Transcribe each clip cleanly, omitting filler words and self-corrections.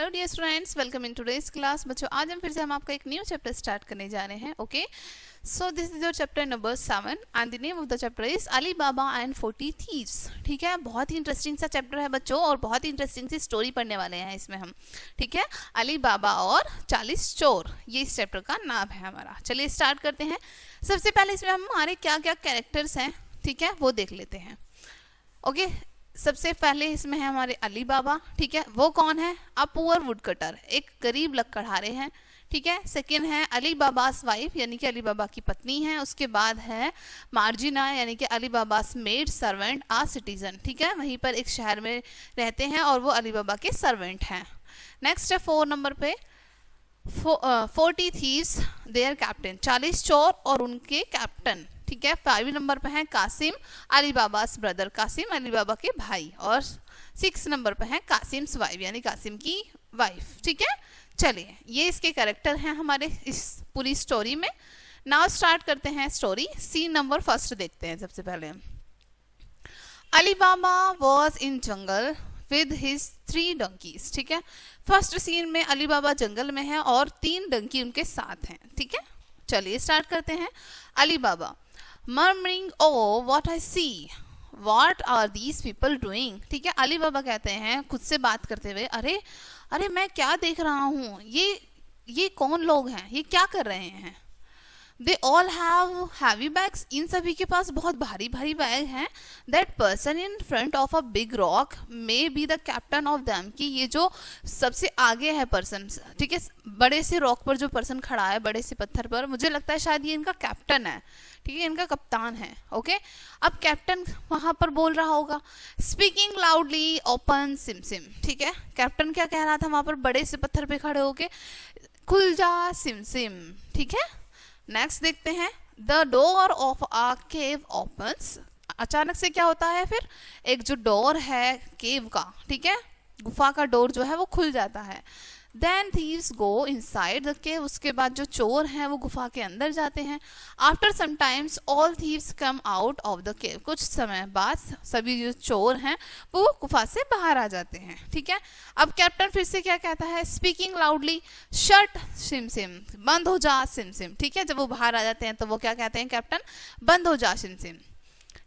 Hello dear students, welcome in today's class. बच्चों आज हम आपका एक न्यू चैप्टर स्टार्ट करने जा रहे हैं। Okay, so this is your chapter number 7 and the name of the chapter is Ali Baba and 40 thieves. ठीक है, बहुत ही इंटरेस्टिंग सा चैप्टर है बच्चों, और बहुत ही इंटरेस्टिंग सी स्टोरी पढ़ने वाले हैं इसमें हम। ठीक है, अली बाबा और 40 चोर, ये इस चैप्टर का नाम है हमारा। चलिए स्टार्ट करते हैं। सबसे पहले इसमें हमारे क्या क्या कैरेक्टर्स हैं, ठीक है, वो देख लेते हैं। ओके, सबसे पहले इसमें है हमारे अली बाबा। ठीक है, वो कौन है? अ पुअर वुड कटर, एक गरीब लकड़हारे हैं। ठीक है, सेकेंड है अली बाबास वाइफ, यानी कि अली बाबा की पत्नी है। उसके बाद है मार्जिना, यानी कि अली बाबास मेड सर्वेंट आ सिटीजन। ठीक है, वहीं पर एक शहर में रहते हैं और वो अली बाबा के सर्वेंट हैं। नेक्स्ट है 4 नंबर पे 40 थीव्स देयर कैप्टन, 40 चोर और उनके कैप्टन। ठीक है, 5 नंबर पे है कासिम, अली बाबास ब्रदर, कासिम अली बाबा के भाई। और 6 नंबर पे है कासिम्स वाइफ, यानी कासिम की वाइफ। ठीक है, चलिए ये इसके कैरेक्टर हैं हमारे इस पूरी स्टोरी में। नाउ स्टार्ट करते हैं स्टोरी। सीन नंबर फर्स्ट देखते हैं सबसे पहले। Ali Baba was in jungle with his 3 donkeys. ठीक है, फर्स्ट सीन में अली बाबा जंगल में है और 3 डंकी उनके साथ हैं। ठीक है, चलिए स्टार्ट करते हैं। Ali Baba murmuring, oh what I see, what are these people doing। ठीक है, अली बाबा कहते हैं खुद से बात करते हुए, अरे अरे मैं क्या देख रहा हूँ, ये कौन लोग हैं, ये क्या कर रहे हैं। They all have heavy bags, इन सभी के पास बहुत भारी भारी बैग हैं। That person in front of a big rock may be the captain of them, कि ये जो सबसे आगे है पर्सन, ठीक है, बड़े से रॉक पर जो पर्सन खड़ा है, बड़े से पत्थर पर, मुझे लगता है शायद ये इनका कैप्टन है। ठीक है, इनका कप्तान है। ओके, अब कैप्टन वहां पर बोल रहा होगा, स्पीकिंग लाउडली ओपन सिम सिम। ठीक है, कैप्टन क्या कह रहा था वहां पर बड़े से पत्थर पे खड़े होके, खुल जा सिम सिम। ठीक है, नेक्स्ट देखते हैं। The door of a cave opens, अचानक से क्या होता है, फिर एक जो डोर है केव का, ठीक है, गुफा का डोर जो है वो खुल जाता है। Then thieves go inside the cave, उसके बाद जो चोर हैं वो गुफा के अंदर जाते हैं। After some times all thieves come out of the cave, कुछ समय बाद सभी जो चोर हैं वो गुफा से बाहर आ जाते हैं। ठीक है, अब कैप्टन फिर से क्या कहता है, स्पीकिंग लाउडली शट सिम सिम, बंद हो जा सिम सिम। ठीक है, जब वो बाहर आ जाते हैं तो वो क्या कहते हैं कैप्टन, बंद हो जा सिम सिम,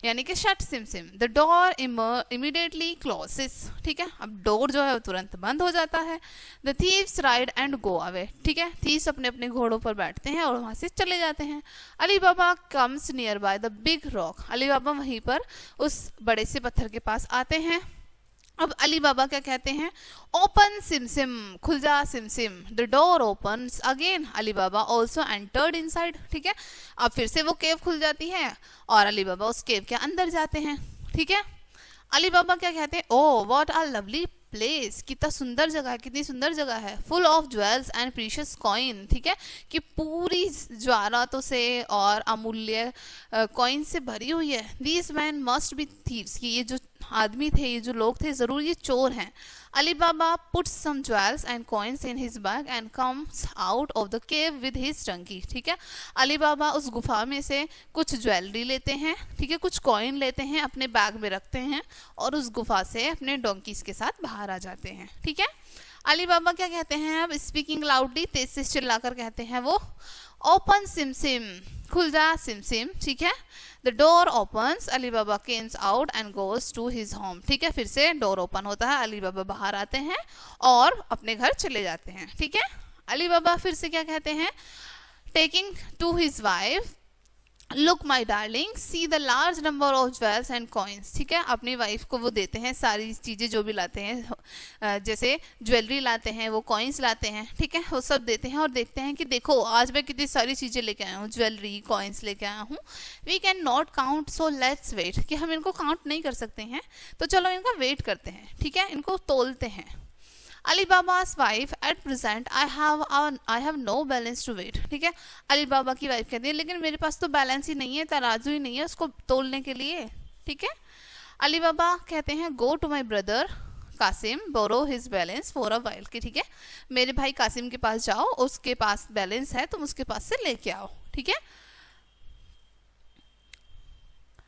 यानी कि शट सिम सिम। The door immediately closes. ठीक है, अब डोर जो है वो तुरंत बंद हो जाता है। The thieves ride and go away. ठीक है, थीव्स अपने अपने घोड़ों पर बैठते हैं और वहां से चले जाते हैं। Ali Baba comes near by the big rock, Ali Baba वहीं पर उस बड़े से पत्थर के पास आते हैं। अब अली बाबा क्या कहते हैं, ओपन सिम सिम, खुल जा सिम सिम। The door opens again, Ali Baba also entered inside. ठीक है, अब फिर से वो केव खुल जाती है और अली बाबा उस केव के अंदर जाते हैं। ठीक है, अली बाबा क्या कहते हैं, oh what a lovely place, कितना सुंदर जगह है, कितनी सुंदर जगह है। Full of jewels and precious coin. ठीक है, कि पूरी ज्वारातों से और अमूल्य कॉइन से भरी हुई है। These man must be thieves, कि ये जो आदमी थे, ये जो लोग थे, जरूर ये चोर हैं। Ali Baba puts some jewels and coins in his bag and comes out of the cave with his donkey. ठीक है, अली बाबा उस गुफा में से कुछ ज्वेलरी लेते हैं, ठीक है, कुछ कॉइन लेते हैं, अपने बैग में रखते हैं और उस गुफा से अपने डोंकीज के साथ बाहर आ जाते हैं। ठीक है, अली बाबा क्या कहते हैं, अब स्पीकिंग लाउडली, तेज से चिल्लाकर कहते हैं वो, ओपन सिम सिम, खुल जा सिम सिम। ठीक है, the door opens, Ali Baba comes out and goes to his home. ठीक है, फिर से डोर ओपन होता है, अली बाबा बाहर आते हैं और अपने घर चले जाते हैं। ठीक है, अली बाबा फिर से क्या कहते हैं, taking to his wife, look my darling see the large number of jewels and coins. ठीक है, अपनी वाइफ को वो देते हैं सारी चीज़ें जो भी लाते हैं, जैसे ज्वेलरी लाते हैं, वो कॉइन्स लाते हैं, ठीक है, वो सब देते हैं और देखते हैं कि देखो आज मैं कितनी सारी चीज़ें लेके आया हूँ, ज्वेलरी कॉइन्स लेके आया हूँ। We can not count so let's wait, कि हम इनको काउंट नहीं कर सकते हैं तो चलो इनका वेट करते हैं। ठीक है, इनको तोलते हैं। Ali Baba's wife at present I have no balance to weight। ठीक है, अली बाबा की वाइफ कहती है लेकिन मेरे पास तो बैलेंस ही नहीं है, तराजू ही नहीं है उसको तोलने के लिए। ठीक है, अली बाबा कहते हैं go to my brother Kasim borrow his balance for a while, कि ठीक है मेरे भाई कासिम के पास जाओ, उसके पास बैलेंस है, तुम उसके पास से लेके आओ। ठीक है,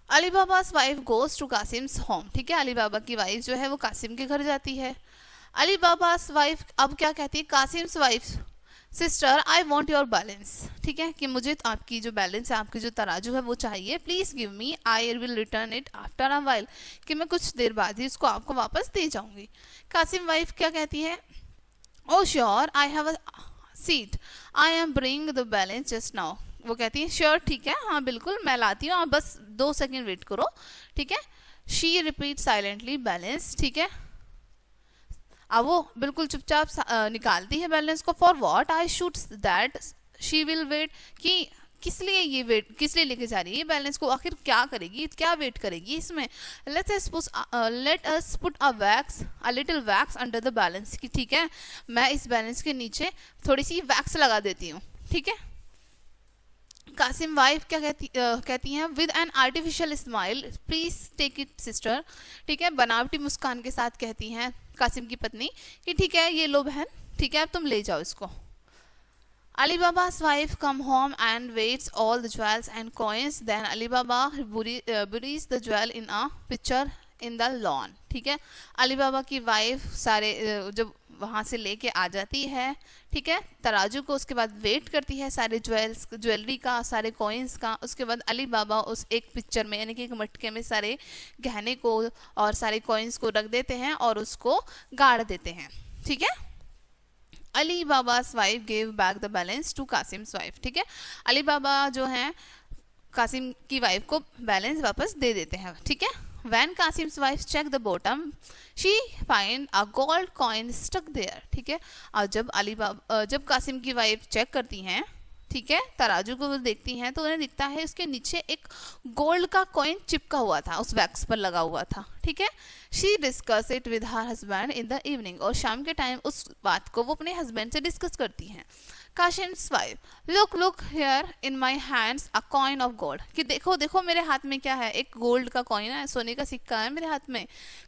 Ali Baba's wife goes to Kasim's home. ठीक है, अली बाबा की वाइफ जो है वो कासिम के घर जाती है। अली बाबा's वाइफ अब क्या कहती है, Kasim's wife, sister I want your balance, ठीक है, कि मुझे आपकी जो बैलेंस है, आपकी जो तराजू है वो चाहिए, please give me, I will return it after a while, कि मैं कुछ देर बाद ही उसको आपको वापस दे जाऊंगी। कासिम वाइफ क्या कहती है, oh sure I have a seat, I am bring the balance just now, वो कहती है श्योर ठीक है, हाँ बिल्कुल मैं लाती हूँ, आप बस 2 सेकेंड वेट करो, ठीक है। शी रिपीट साइलेंटली बैलेंस, ठीक है, अब वो बिल्कुल चुपचाप निकालती है बैलेंस को। For what I shoot that she will wait, कि किस लिए ये वेट, किस लिए लेके जा रही है बैलेंस को, आखिर क्या करेगी, क्या वेट करेगी इसमें। Let us put a little wax under the balance, कि ठीक है मैं इस बैलेंस के नीचे थोड़ी सी वैक्स लगा देती हूँ, ठीक है। कासिम वाइफ क्या कहती हैं, with an artificial smile, please take it sister, ठीक है, बनावटी मुस्कान के साथ कहती हैं कासिम की पत्नी कि ठीक है ये लो बहन, ठीक है अब तुम ले जाओ इसको। Ali Baba's wife come home and weighs all the jewels and coins. Then Ali Baba buries the jewel in a pitcher in the lawn. ठीक है, अली बाबा की वाइफ सारे जब वहाँ से लेके आ जाती है, ठीक है, तराजू को, उसके बाद वेट करती है सारे ज्वेलरी का, सारे कॉइन्स का, उसके बाद अली बाबा उस एक पिक्चर में यानी कि एक मटके में सारे गहने को और सारे कॉइन्स को रख देते हैं और उसको गाड़ देते हैं, ठीक है। Ali Baba's wife gave back the balance to Kasim's wife, ठीक है, अली बाबा जो हैं कासिम की वाइफ को बैलेंस वापस दे देते हैं, ठीक है। When Kasim's wife checked the bottom, she find a gold coin stuck there, ठीक है। और जब कासिम की वाइफ चेक करती हैं, ठीक है, तराजू को देखती हैं, तो उन्हें दिखता है उसके नीचे एक गोल्ड का कॉइन चिपका हुआ था, उस वैक्स पर लगा हुआ था, ठीक है। She discuss it with her husband in the evening, और शाम के टाइम उस बात को वो अपने हस्बैंड से डिस्कस करती हैं। Kasim's wife, look here in my hands a coin of gold, कि देखो देखो मेरे हाथ में क्या है, एक गोल्ड का कॉइन है, सोने का सिक्का है मेरे हाथ में।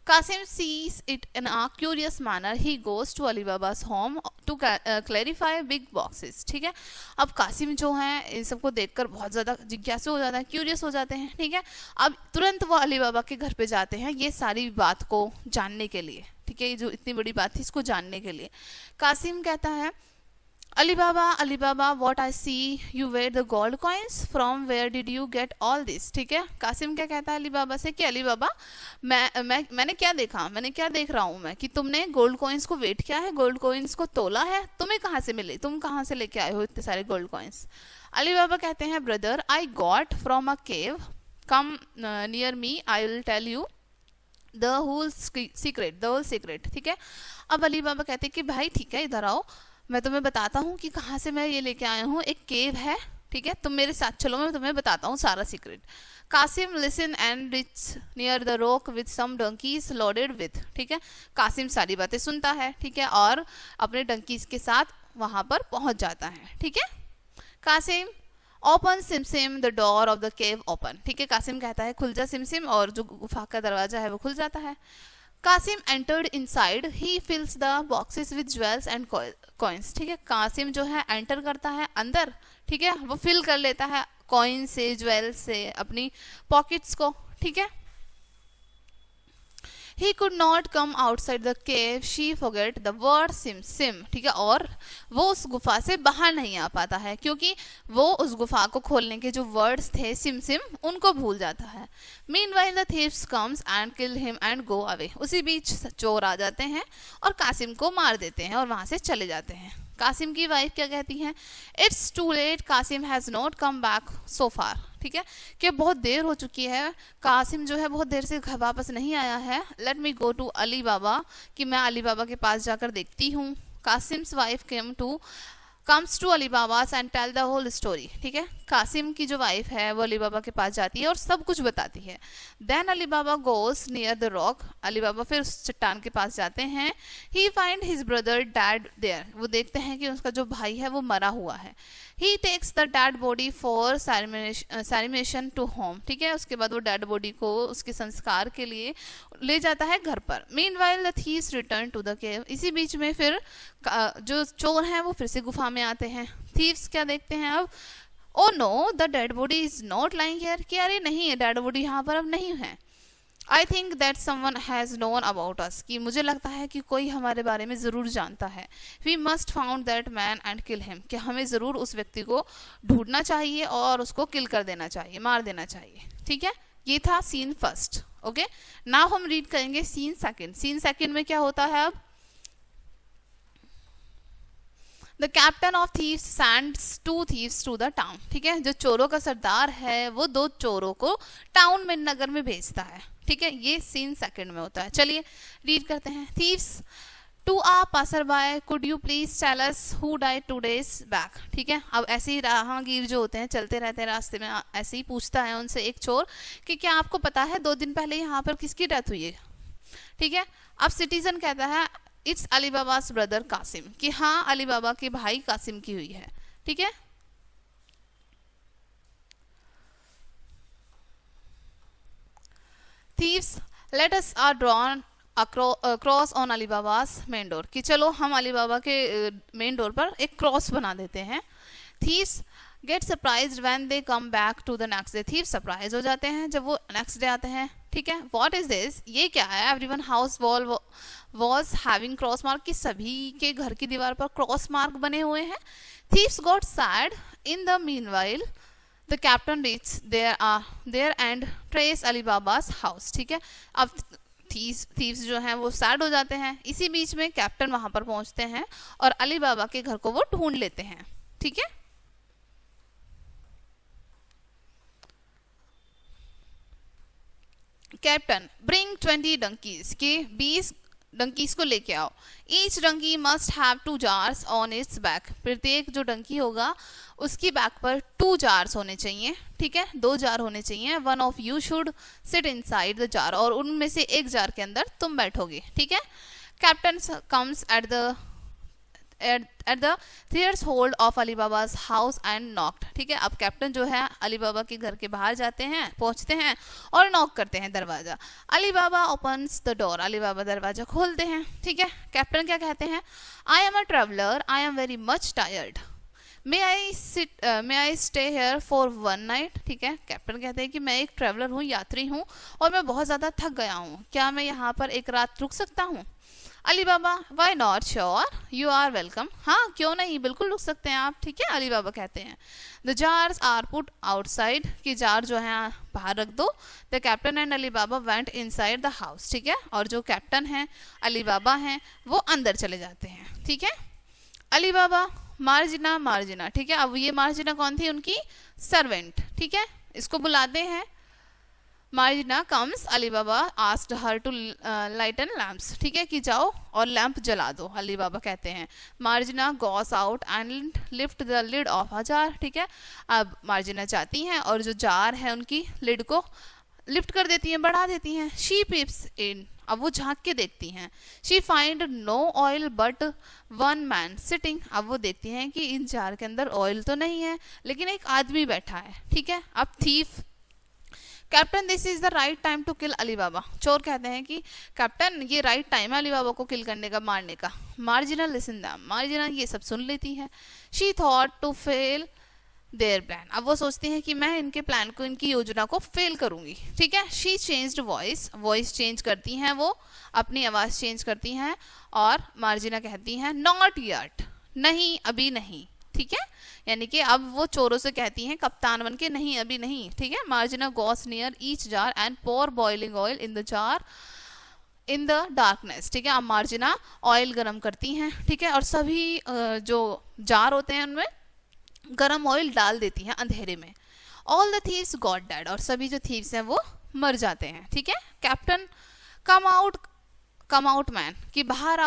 Kasim sees it in a curious manner, he goes to Ali Baba's home to clarify big boxes, ठीक है। अब कासिम जो है इन सबको देखकर बहुत ज़्यादा जिज्ञासु हो जाता है, क्यूरियस हो जाते हैं, ठीक है। अब तुरंत वो अली बाबा के घर पे जाते हैं ये सारी बात को जानने के लिए, ठीक है, ये जो इतनी बड़ी बात थी इसको जानने के लिए। कासिम कहता है, Ali Baba what I see you where the gold coins, from where did you get all this, ठीक है। कासिम क्या कहता है अली बाबा से कि अली बाबा मैंने क्या देखा, मैंने क्या देख रहा हूँ मैं, कि तुमने गोल्ड कॉइन्स को वेट किया है, गोल्ड कॉइन्स को तोला है, तुम्हें कहाँ से मिले, तुम कहाँ से लेके आए हो इतने सारे गोल्ड कॉइन्स। अली बाबा कहते हैं, brother I got from a cave, come near me, I will tell you the whole secret, ठीक है। अब अली बाबा कहते हैं कि भाई ठीक है इधर आओ, मैं तुम्हें बताता हूँ कि कहाँ से मैं ये लेके आया हूँ, एक केव है, ठीक है, तुम मेरे साथ चलो, मैं तुम्हें बताता हूँ सारा secret. Kasim listen and reach near the rock with some donkeys loaded with, ठीक है, कासिम सारी बातें सुनता है, ठीक है, और अपने डंकीज के साथ वहाँ पर पहुँच जाता है, ठीक है। कासिम ओपन सिमसिम the door of the cave open, ठीक है, कासिम कहता है खुल जा सिमसिम, और जो गुफा का दरवाजा है वो खुल जाता है। Kasim entered inside, he fills the boxes with jewels and coins, ठीक है, कासिम जो है एंटर करता है अंदर, ठीक है, वो फिल कर लेता है कॉइन से, ज्वेल से अपनी पॉकेट्स को, ठीक है। He could not come outside the cave, she forget the word SIM, ठीक है, और वो उस गुफा से बाहर नहीं आ पाता है क्योंकि वो उस गुफा को खोलने के जो वर्ड्स थे सिम उनको भूल जाता है। Meanwhile the thieves comes and kill him and go away, उसी बीच चोर आ जाते हैं और कासिम को मार देते हैं और वहां से चले जाते हैं। कासिम की वाइफ क्या कहती हैं, it's too late, Kasim has not come back so far, ठीक है, कि बहुत देर हो चुकी है, कासिम जो है बहुत देर से घर वापस नहीं आया है। Let me go to Ali Baba, कि मैं अली बाबा के पास जाकर देखती हूँ। Kasim's wife comes to Ali Baba's and tell the whole story, ठीक है, कासिम की जो वाइफ है वो अली बाबा के पास जाती है और सब कुछ बताती है। Then Ali Baba goes near the rock, Ali Baba फिर उस चट्टान के पास जाते हैं। He find his brother dead there, वो देखते हैं कि उसका जो भाई है वो मरा हुआ है। He takes the dead body for cremation to home, ठीक है, उसके बाद वो डेड बॉडी को उसके संस्कार के लिए ले जाता है घर पर। Meanwhile the thieves return to the cave, इसी बीच में फिर जो चोर हैं वो फिर से गुफा में आते हैं। थीव्स क्या देखते हैं अब, oh know the dead body is not lying here, कि अरे नहीं है डेड बॉडी यहाँ पर अब नहीं है। I think that someone has known about us, कि मुझे लगता है कि कोई हमारे बारे में ज़रूर जानता है। We must found that man and kill him, कि हमें ज़रूर उस व्यक्ति को ढूंढना चाहिए और उसको किल कर देना चाहिए, मार देना चाहिए। ठीक है, ये था सीन फर्स्ट। ओके, नाउ हम रीड करेंगे सीन सेकंड। सीन सेकंड में क्या होता है अब? The captain of thieves sends 2 thieves to the town. ठीक है, जो चोरों का सरदार है वो 2 चोरों को टाउन में, नगर में भेजता है। ठीक है, ये सीन सेकंड में होता है। चलिए रीड करते हैं। Thieves to a passerby, could you please tell us who died 2 days back. ठीक है, अब ऐसे ही राहगीर जो होते हैं, चलते रहते हैं रास्ते में, ऐसे ही पूछता है उनसे एक चोर कि क्या आपको पता है 2 दिन पहले यहाँ पर किसकी डेथ हुई है? ठीक है, अब सिटीजन कहता है इट्स अली बाबास ब्रदर कासिम, कि हाँ अली बाबा के भाई कासिम की हुई है। ठीक है, thieves let us are drawn cross on Ali Baba's main door, कि चलो हम अली बाबा के मेन डोर पर एक क्रॉस बना देते हैं। Thieves get surprise when they come back to the next day, thieves surprise हो जाते हैं जब वो नेक्स्ट डे आते हैं। ठीक है, व्हाट इज दिस, ये क्या है? Everyone house wall was having cross mark, कि सभी के घर की दीवार पर क्रॉस मार्क बने हुए हैं। Thieves got sad in the meanwhile the captain reach there and trace Ali Baba's house. ठीक है, अब थीव्स जो हैं वो सैड हो जाते हैं। इसी बीच में कैप्टन वहां पर पहुंचते हैं और अली बाबा के घर को वो ढूंढ लेते हैं। ठीक है, कैप्टन ब्रिंग 20 डंकीज, के 20 डंकीज को लेके आओ। Each donkey must have 2 jars on its back, प्रत्येक जो डंकी होगा उसकी बैक पर 2 jars होने चाहिए। ठीक है, 2 जार होने चाहिए। One of you should seat inside the jar, और उनमें से एक जार के अंदर तुम बैठोगे। ठीक है, captain comes at the threshold of Ali Baba's house and knocked. ठीक है, अब कैप्टन जो है अली बाबा के घर के बाहर जाते हैं, पहुंचते हैं और नॉक करते हैं दरवाजा। अली बाबा ओपन्स द डोर, अली बाबा दरवाजा खोलते हैं। ठीक है, कैप्टन क्या कहते हैं? I am a traveller, I am very much tired, may I stay here for 1 night। ठीक है, कैप्टन कहते हैं कि मैं एक ट्रेवलर हूँ, यात्री हूँ, और मैं बहुत ज़्यादा थक गया हूँ, क्या मैं यहाँ पर एक रात रुक सकता हूँ? Ali Baba why not, sure, you are welcome, हाँ क्यों नहीं, बिल्कुल रुक सकते हैं आप। ठीक है, अली बाबा कहते हैं। The jars are put outside, कि जार जो है बाहर रख दो। The captain and Ali Baba went inside the house. ठीक है, और जो कैप्टन है अली बाबा हैं वो अंदर चले जाते हैं। ठीक है, अली बाबा मार्जिना मार्जिना। ठीक है, अब ये मार्जिना कौन थी? उनकी सर्वेंट। ठीक है, इसको बुलाते हैं। Marjina comes, Ali Baba asked her to lighten lamps. ठीक है, कि जाओ और लैंप जला दो, अली बाबा कहते हैं। Marjina goes out and lift the lid of a jar. ठीक है, अब मार्जिना जाती हैं और जो जार है उनकी लिड को लिफ्ट कर देती हैं, बढ़ा देती हैं। शी पीप्स इन, अब वो झांक के देखती हैं। She find no oil but 1 man sitting, अब वो देखती हैं कि इन जार के अंदर ऑयल तो नहीं है लेकिन एक आदमी बैठा है। ठीक है, अब thief captain this is the right time to kill Ali Baba, चोर कहते हैं कि कैप्टन ये राइट टाइम है अली बाबा को किल करने का, मारने का। मार्जिना लिसन दैम, मार्जिना ये सब सुन लेती है। She thought to fail their plan, अब वो सोचती हैं कि मैं इनके प्लान को, इनकी योजना को फेल करूंगी। ठीक है, शी चेंज्ड वॉइस चेंज करती हैं, वो अपनी आवाज चेंज करती हैं और मार्जिना कहती हैं नॉट येट, नहीं अभी नहीं। ठीक है, यानी कि अब वो चोरों से कहती हैं कप्तान बन के, नहीं अभी नहीं। ठीक है, Marjina goes near each jar and pour boiling oil in the jar in the darkness. ठीक है, अब मार्जिना ऑयल गर्म करती हैं। ठीक है, और सभी जो जार होते हैं उनमें गरम ऑयल डाल देती हैं अंधेरे में। All the thieves got dead, और सभी जो थीव्स हैं वो मर जाते हैं। ठीक है, कैप्टन कम आउट मैन, कि बाहर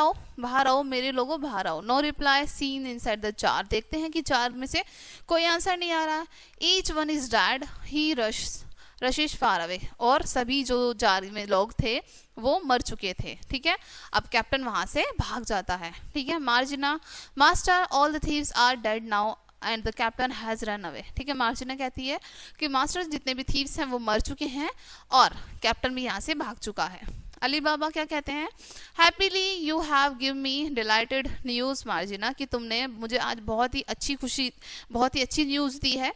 आओ मेरे लोगों, बाहर आओ। No reply seen inside the jar, देखते हैं कि जार में से कोई आंसर नहीं आ रहा। Each one is dead, he rushes far away, और सभी जो जार में लोग थे वो मर चुके थे। ठीक है, अब कैप्टन वहां से भाग जाता है। ठीक है, Marjina master all the thieves are dead now and the captain has run away. ठीक है, मार्जिना कहती है कि मास्टर जितने भी थीव्स हैं वो मर चुके हैं और कैप्टन भी यहाँ से भाग चुका है। अली बाबा क्या कहते हैं? Happily you have give me delighted news Marjina, कि तुमने मुझे आज बहुत ही अच्छी न्यूज़ दी है।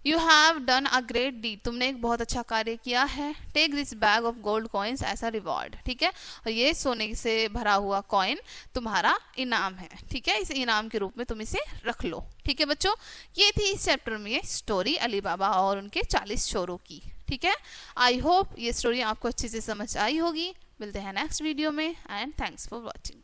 You have done a great deed, तुमने एक बहुत अच्छा कार्य किया है। Take this bag of gold coins as a reward, ठीक है, और ये सोने से भरा हुआ कॉइन तुम्हारा इनाम है, ठीक है, इसे इनाम के रूप में तुम इसे रख लो। ठीक है बच्चों, ये थी इस चैप्टर में स्टोरी अली बाबा और उनके 40 चोरों की। ठीक है, आई होप ये स्टोरी आपको अच्छे से समझ आई होगी। मिलते हैं नेक्स्ट वीडियो में एंड थैंक्स फॉर वॉचिंग।